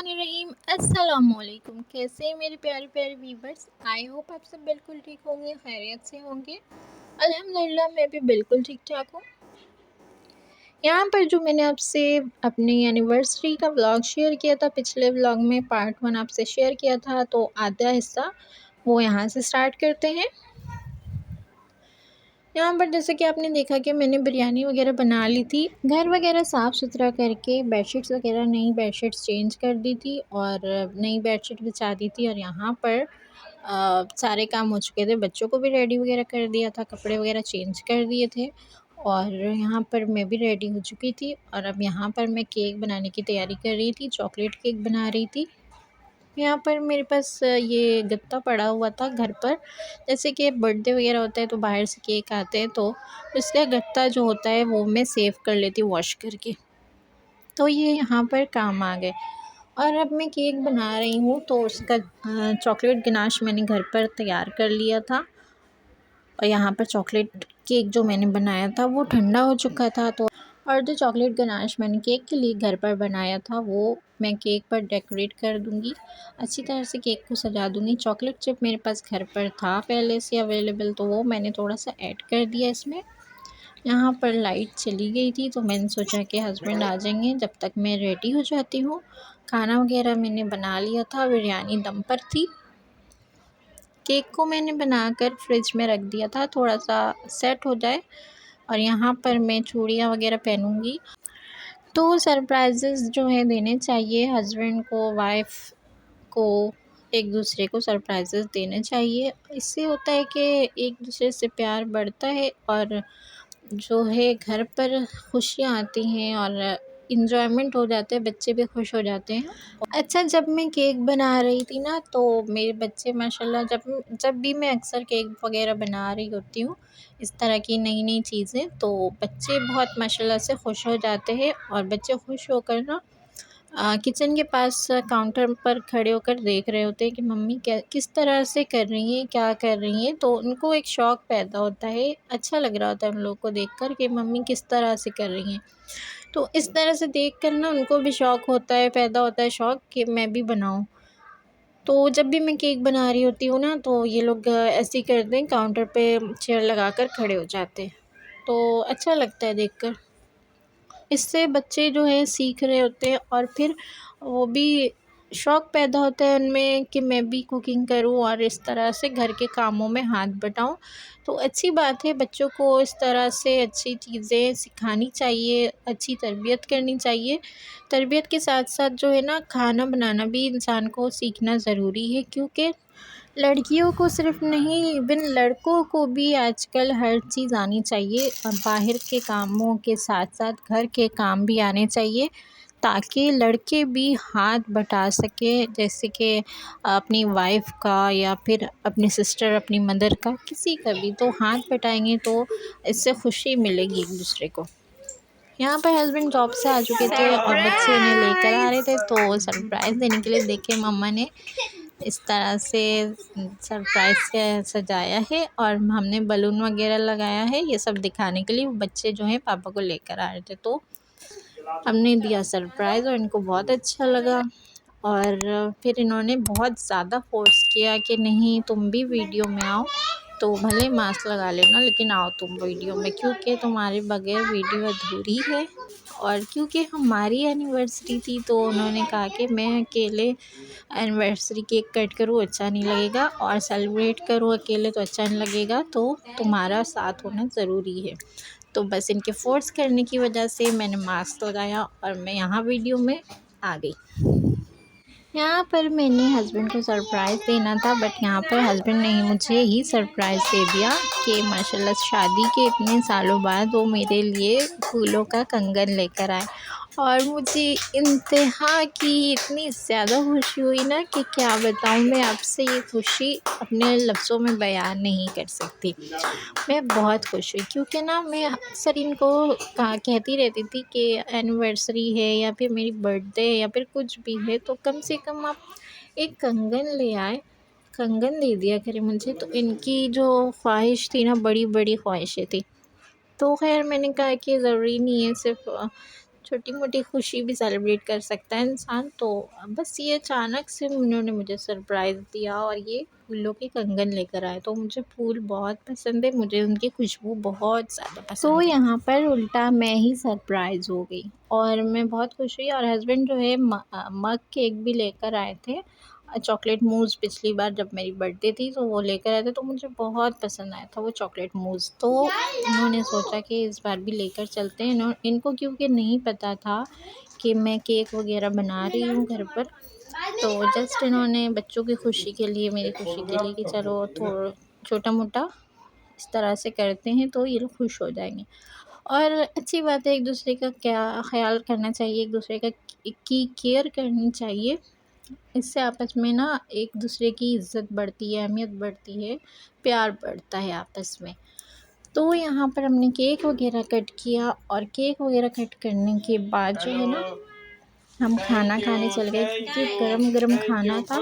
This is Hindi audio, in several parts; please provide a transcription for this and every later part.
बिस्मिल्लाहिर्रहमानिर्रहीम। अस्सलामुअलैकुम। कैसे हैं मेरे प्यारे प्यारे व्यूवर्स। आई होप आप सब बिल्कुल ठीक होंगे, खैरियत से होंगे। अल्हम्दुलिल्लाह मैं भी बिल्कुल ठीक ठाक हूँ। यहाँ पर जो मैंने आपसे अपनी एनिवर्सरी का व्लॉग शेयर किया था, पिछले व्लॉग में पार्ट 1 आपसे शेयर किया था, तो आधा हिस्सा वो यहाँ से स्टार्ट करते हैं। यहाँ पर जैसे कि आपने देखा कि मैंने बिरयानी वगैरह बना ली थी, घर वगैरह साफ़ सुथरा करके बेडशीट्स वगैरह नई बेडशीट्स चेंज कर दी थी और नई बेडशीट बिछा दी थी। और यहाँ पर सारे काम हो चुके थे, बच्चों को भी रेडी वगैरह कर दिया था, कपड़े वगैरह चेंज कर दिए थे और यहाँ पर मैं भी रेडी हो चुकी थी। और अब यहाँ पर मैं केक बनाने की तैयारी कर रही थी, चॉकलेट केक बना रही थी। यहाँ पर मेरे पास ये गत्ता पड़ा हुआ था घर पर, जैसे कि बर्थडे वगैरह होता है तो बाहर से केक आते हैं, तो इसका गत्ता जो होता है वो मैं सेव कर लेती हूँ वॉश करके, तो ये यहाँ पर काम आ गए। और अब मैं केक बना रही हूँ, तो उसका चॉकलेट गनाश मैंने घर पर तैयार कर लिया था। और यहाँ पर चॉकलेट केक जो मैंने बनाया था वो ठंडा हो चुका था, तो और जो चॉकलेट गनाश मैंने केक के लिए घर पर बनाया था वो मैं केक पर डेकोरेट कर दूँगी, अच्छी तरह से केक को सजा दूँगी। चॉकलेट चिप मेरे पास घर पर था पहले से अवेलेबल, तो वो मैंने थोड़ा सा ऐड कर दिया इसमें। यहाँ पर लाइट चली गई थी, तो मैंने सोचा कि हस्बैंड आ जाएंगे, जब तक मैं रेडी हो जाती हूँ। खाना वगैरह मैंने बना लिया था, बिरयानी दम पर थी। केक को मैंने बनाकर फ्रिज में रख दिया था थोड़ा सा सेट हो जाए। और यहाँ पर मैं चूड़ियाँ वगैरह पहनूँगी, तो सरप्राइजेज़ जो है देने चाहिए हस्बैंड को, वाइफ़ को, एक दूसरे को सरप्राइजेज़ देने चाहिए। इससे होता है कि एक दूसरे से प्यार बढ़ता है और जो है घर पर खुशियाँ आती हैं और इंजॉयमेंट हो जाते हैं, बच्चे भी खुश हो जाते हैं। अच्छा, जब मैं केक बना रही थी ना, तो मेरे बच्चे माशाल्लाह, जब भी मैं अक्सर केक वगैरह बना रही होती हूँ इस तरह की नई नई चीज़ें, तो बच्चे बहुत माशाल्लाह से खुश हो जाते हैं। और बच्चे खुश होकर ना किचन के पास काउंटर पर खड़े होकर देख रहे होते हैं कि मम्मी क्या किस तरह से कर रही हैं, क्या कर रही हैं, तो उनको एक शौक़ पैदा होता है। अच्छा लग रहा होता है उन लोग को देखकर कि मम्मी किस तरह से कर रही हैं। तो इस तरह से देखकर ना उनको भी शौक़ होता है, पैदा होता है शौक़ कि मैं भी बनाऊँ। तो जब भी मैं केक बना रही होती हूँ ना, तो ये लोग ऐसे ही करते हैं, काउंटर पे चेयर लगाकर खड़े हो जाते हैं, तो अच्छा लगता है देखकर। इससे बच्चे जो है सीख रहे होते हैं और फिर वो भी शौक़ पैदा होता है उनमें कि मैं भी कुकिंग करूं और इस तरह से घर के कामों में हाथ बटाऊं। तो अच्छी बात है, बच्चों को इस तरह से अच्छी चीज़ें सिखानी चाहिए, अच्छी तरबियत करनी चाहिए। तरबियत के साथ साथ जो है ना, खाना बनाना भी इंसान को सीखना ज़रूरी है, क्योंकि लड़कियों को सिर्फ नहीं, इवन लड़कों को भी आजकल हर चीज़ आनी चाहिए। बाहर के कामों के साथ साथ घर के काम भी आने चाहिए, ताकि लड़के भी हाथ बटा सके, जैसे कि अपनी वाइफ़ का या फिर अपनी सिस्टर, अपनी मदर का, किसी का भी तो हाथ बटाएंगे तो इससे खुशी मिलेगी एक दूसरे को। यहाँ पर हस्बैंड जॉब से आ चुके थे और बच्चे उन्हें लेकर आ रहे थे, तो सरप्राइज़ देने के लिए देखिए मम्मा ने इस तरह से सरप्राइज़ से सजाया है और हमने बलून वगैरह लगाया है, ये सब दिखाने के लिए। बच्चे जो हैं पापा को लेकर आ रहे थे, तो हमने दिया सरप्राइज़ और इनको बहुत अच्छा लगा। और फिर इन्होंने बहुत ज़्यादा फ़ोर्स किया कि नहीं तुम भी वीडियो में आओ, तो भले मास्क लगा लेना लेकिन आओ तुम वीडियो में, क्योंकि तुम्हारे बगैर वीडियो अधूरी है। और क्योंकि हमारी एनिवर्सरी थी, तो उन्होंने कहा कि मैं अकेले एनिवर्सरी केक कट करूँ अच्छा नहीं लगेगा, और सेलिब्रेट करूँ अकेले तो अच्छा नहीं लगेगा, तो तुम्हारा साथ होना ज़रूरी है। तो बस इनके फ़ोर्स करने की वजह से मैंने मास्क लगाया और मैं यहाँ वीडियो में आ गई। यहाँ पर मैंने हस्बैंड को सरप्राइज़ देना था, बट यहाँ पर हस्बैंड ने मुझे ही सरप्राइज़ दे दिया कि माशाल्लाह शादी के इतने सालों बाद वो मेरे लिए फूलों का कंगन लेकर आए। और मुझे इंतहा की इतनी ज़्यादा खुशी हुई ना कि क्या बताऊँ मैं आपसे, ये खुशी अपने लफ्ज़ों में बयान नहीं कर सकती। मैं बहुत खुश हुई, क्योंकि ना मैं अक्सर इनको कहती रहती थी कि एनिवर्सरी है या फिर मेरी बर्थडे है या फिर कुछ भी है, तो कम से कम आप एक कंगन ले आए, कंगन दे दिया करें मुझे। तो इनकी जो ख्वाहिश थी ना, बड़ी बड़ी ख्वाहिशें थी। तो खैर मैंने कहा कि ज़रूरी नहीं है सिर्फ छोटी मोटी खुशी भी सेलिब्रेट कर सकता है इंसान। तो बस ये अचानक से उन्होंने मुझे सरप्राइज़ दिया और ये फूलों के कंगन लेकर आए। तो मुझे फूल बहुत पसंद है, मुझे उनकी खुशबू बहुत ज़्यादा पसंद है। तो यहाँ पर उल्टा मैं ही सरप्राइज़ हो गई और मैं बहुत खुश हुई। और हस्बैंड जो है मग केक भी लेकर आए थे। चॉकलेट मूज़ पिछली बार जब मेरी बर्थडे थी तो वो लेकर आए थे, तो मुझे बहुत पसंद आया था वो चॉकलेट मूज़। तो उन्होंने सोचा कि इस बार भी लेकर चलते हैं। इनको क्योंकि नहीं पता था कि मैं केक वगैरह बना रही हूँ घर पर, तो जस्ट इन्होंने बच्चों की खुशी के लिए, मेरी खुशी के लिए कि चलो थोड़ा छोटा-मोटा इस तरह से करते हैं तो ये लोग खुश हो जाएँगे। और अच्छी बात है, एक-दूसरे का क्या ख़्याल करना चाहिए, एक-दूसरे का की केयर करनी चाहिए। इससे आपस में ना एक-दूसरे की इज़्ज़त बढ़ती है, अहमियत बढ़ती है, प्यार बढ़ता है आपस में। तो यहाँ पर हमने केक वग़ैरह कट किया और केक वग़ैरह कट करने के बाद जो है ना, हम खाना खाने चल गए क्योंकि गरम-गरम खाना था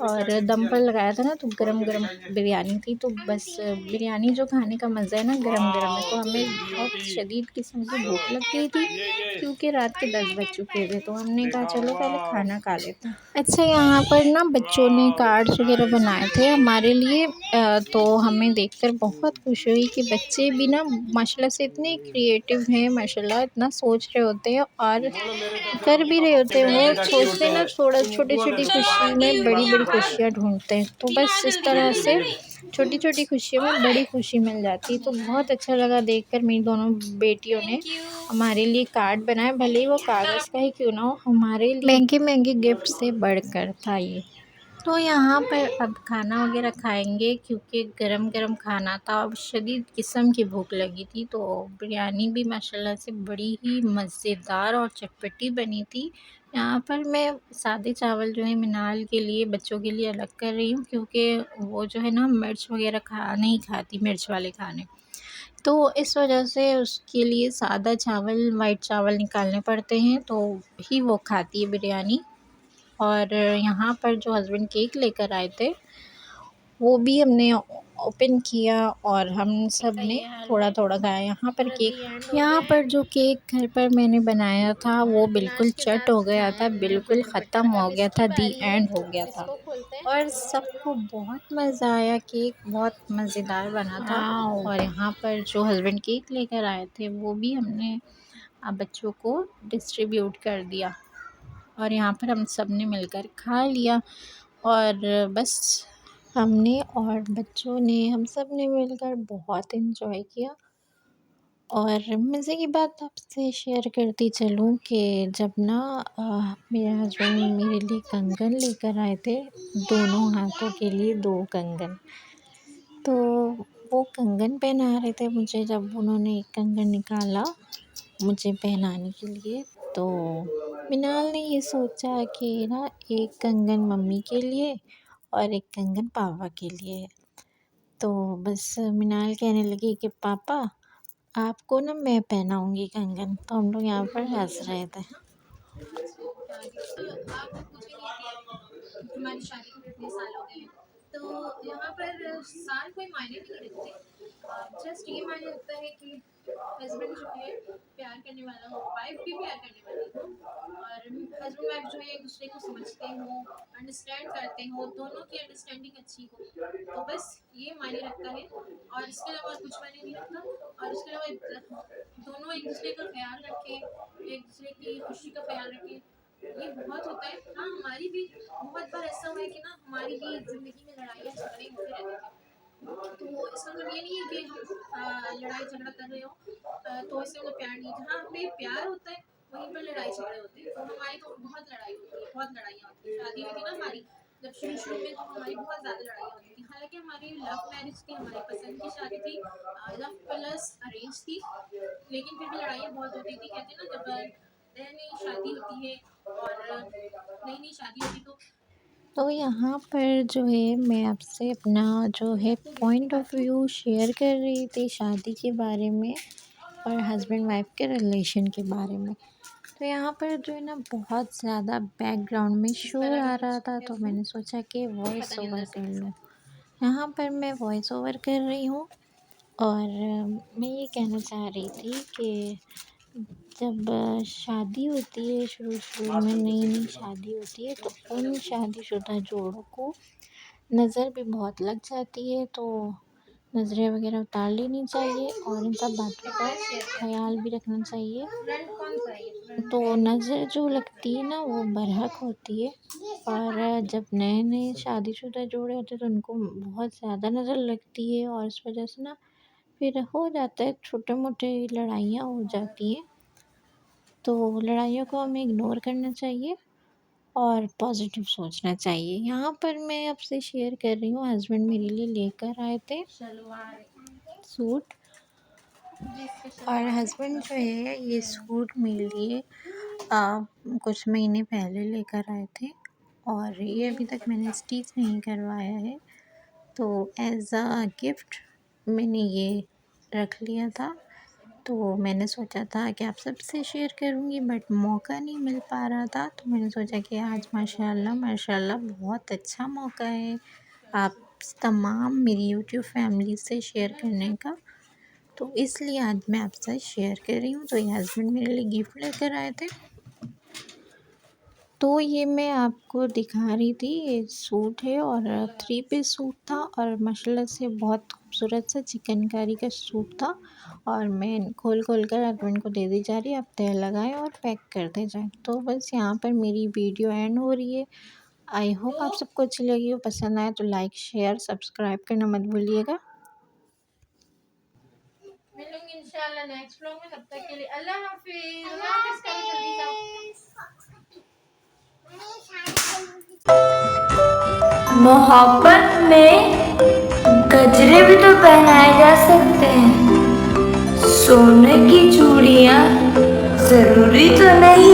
और दम पर लगाया था ना, तो गरम-गरम बिरयानी थी। तो बस बिरयानी जो खाने का मज़ा है ना गरम-गरम में, तो हमें बहुत शदीद किस्म की भूख लग गई थी क्योंकि रात के 10 बज चुके थे। तो हमने कहा चलो पहले खाना खा लेते हैं। अच्छा, यहाँ पर ना बच्चों ने कार्ड्स वग़ैरह बनाए थे हमारे लिए, तो हमें देखकर बहुत खुशी हुई कि बच्चे भी ना माशाल्लाह से इतने क्रिएटिव हैं, माशाल्लाह इतना सोच रहे होते हैं और कर भी रहे होते हैं। वो सोचते हैं ना, थोड़ा छोटी-छोटी खुशी में बड़ी-बड़ी खुशियाँ ढूँढते हैं। तो बस इस तरह से छोटी-छोटी खुशियों में बड़ी खुशी मिल जाती है। तो बहुत अच्छा लगा देखकर मेरी दोनों बेटियों ने हमारे लिए कार्ड बनाए, भले ही वो कागज़ का ही क्यों ना हो, हमारे लिए महँगे-महँगे गिफ्ट से बढ़कर था ये। तो यहाँ पर अब खाना वगैरह खाएँगे क्योंकि गरम-गरम खाना था और शदीद किस्म की भूख लगी थी। तो बिरयानी भी माशाल्लाह से बड़ी ही मज़ेदार और चटपटी बनी थी। यहाँ पर मैं सादे चावल जो है मिनाल के लिए, बच्चों के लिए अलग कर रही हूँ क्योंकि वो जो है ना मिर्च वगैरह नहीं खाती, मिर्च वाले खाने। तो इस वजह से उसके लिए सादा चावल, वाइट चावल निकालने पड़ते हैं, तो ही वो खाती है बिरयानी। और यहाँ पर जो हस्बैंड केक लेकर आए थे, वो भी हमने ओपन किया और हम सब ने थोड़ा-थोड़ा खाया। यहाँ पर जो केक घर पर मैंने बनाया था वो बिल्कुल चट हो गया था, बिल्कुल ख़त्म हो गया था, दी एंड हो गया था और सबको बहुत मज़ा आया, केक बहुत मज़ेदार बना था। और यहाँ पर जो हस्बैंड केक लेकर आए थे वो भी हमने बच्चों को डिस्ट्रीब्यूट कर दिया और यहाँ पर हम सब ने मिलकर खा लिया। और बस हमने और बच्चों ने, हम सब ने मिलकर बहुत एंजॉय किया। और मज़े की बात आपसे शेयर करती चलूँ कि जब ना मेरे हस्बैंड मेरे लिए कंगन लेकर आए थे, दोनों हाथों के लिए 2 कंगन। तो वो कंगन पहना रहे थे मुझे, जब उन्होंने एक कंगन निकाला मुझे पहनाने के लिए, तो मिनाल ने ये सोचा कि ना एक कंगन मम्मी के लिए और एक कंगन पापा के लिए है। तो बस मिनाल कहने लगी कि पापा आपको ना मैं पहनाऊँगी कंगन, तो हम लोग यहाँ पर हँस रहे थे। आप पूछेंगे कि हमारी शादी को कितने साल हो गए हैं, तो यहाँ पर साल कोई मायने नहीं रखते। जस्ट ये मायने रखता है कि हस्बैंड जो है प्यार करने वाला हो, वाइफ भी प्यार करने वाली हो और हस्बैंड वाइफ जो है एक दूसरे को समझते हो, अंडरस्टैंड करते हो, दोनों की अंडरस्टैंडिंग अच्छी हो। तो बस ये मायने रखता है और इसके अलावा कुछ मायने नहीं रखता। और इसके अलावा दोनों एक दूसरे का ख्याल रखें, एक दूसरे की खुशी का ख्याल रखें, ये बहुत होता है। हाँ, हमारी भी बहुत बार ऐसा हुआ है कि ना हमारी भी ज़िंदगी में लड़ाइयाँ झगड़े होते रहते थे। तो इसका मतलब ये नहीं है कि हम लड़ाई झगड़ा कर रहे हो तो इससे मतलब प्यार नहीं है। जहाँ पे प्यार होता है वहीं पर लड़ाई झगड़े होते हैं। तो हमारी तो बहुत लड़ाई होती है, बहुत लड़ाइयाँ होती हैं। शादी हुई थी ना हमारी, जब शुरू-शुरू में तो हमारी बहुत ज़्यादा लड़ाइयाँ होती थी। हालाँकि हमारी लव मैरिज थी, हमारी पसंद की शादी थी, लव प्लस अरेंज थी, लेकिन फिर भी लड़ाइयाँ बहुत होती थी। कहते हैं ना जब नई-नई शादी होती है और नई-नई शादी होती तो यहाँ पर जो है मैं आपसे अपना जो है पॉइंट ऑफ व्यू शेयर कर रही थी शादी के बारे में और हस्बैंड वाइफ के रिलेशन के बारे में। तो यहाँ पर जो है ना बहुत ज़्यादा बैकग्राउंड में शोर आ रहा था, तो मैंने सोचा कि वॉइस ओवर कर लूँ। यहाँ पर मैं वॉइस ओवर कर रही हूँ और मैं ये कहना चाह रही थी कि जब शादी होती है, शुरू-शुरू में नई-नई शादी होती है, तो उन शादीशुदा जोड़ों को नज़र भी बहुत लग जाती है, तो नज़रें वग़ैरह उतार लेनी चाहिए और इन सब बातों का ख़्याल भी रखना चाहिए। तो नज़र जो लगती है ना, वो बरहक होती है और जब नए-नए शादीशुदा जोड़े होते हैं, तो उनको बहुत ज़्यादा नज़र लगती है और इस वजह से ना फिर हो जाता है, छोटे-मोटे लड़ाइयाँ हो जाती हैं। तो लड़ाइयों को हमें इग्नोर करना चाहिए और पॉज़िटिव सोचना चाहिए। यहाँ पर मैं आपसे शेयर कर रही हूँ, हस्बैंड मेरे लिए लेकर आए थे सूट और हस्बैंड जो है ये सूट मेरे लिए कुछ महीने पहले लेकर आए थे और ये अभी तक मैंने स्टिच नहीं करवाया है। तो एज़ अ गिफ्ट मैंने ये रख लिया था। तो मैंने सोचा था कि आप सबसे शेयर करूँगी, बट मौका नहीं मिल पा रहा था, तो मैंने सोचा कि आज माशाल्लाह माशाल्लाह बहुत अच्छा मौका है आप तमाम मेरी यूट्यूब फैमिली से शेयर करने का। तो इसलिए आज मैं आपसे शेयर कर रही हूँ। तो ये हस्बैंड मेरे लिए गिफ्ट लेकर आए थे। तो ये मैं आपको दिखा रही थी, ये सूट है और 3 पीस सूट था और माशाल्लाह से बहुत खूबसूरत सा चिकनकारी का सूट था और मैं खोल कर हस्बैंड को दे दी जा रही है, आप तय लगाएँ और पैक करते जाएँ। तो बस यहाँ पर मेरी वीडियो एंड हो रही है। आई होप आप सबको अच्छी लगी हो, पसंद आए तो लाइक, शेयर, सब्सक्राइब करना मत भूलिएगा। मिलूँगी इंशाल्लाह नेक्स्ट व्लॉग में, तब तक के लिए अल्लाह हाफ़िज़। अल्लाह हाफ़िज़ करो जल्दी से। मोहब्बत में गजरे भी तो पहनाए जा सकते हैं, सोने की चूड़ियाँ जरूरी तो नहीं।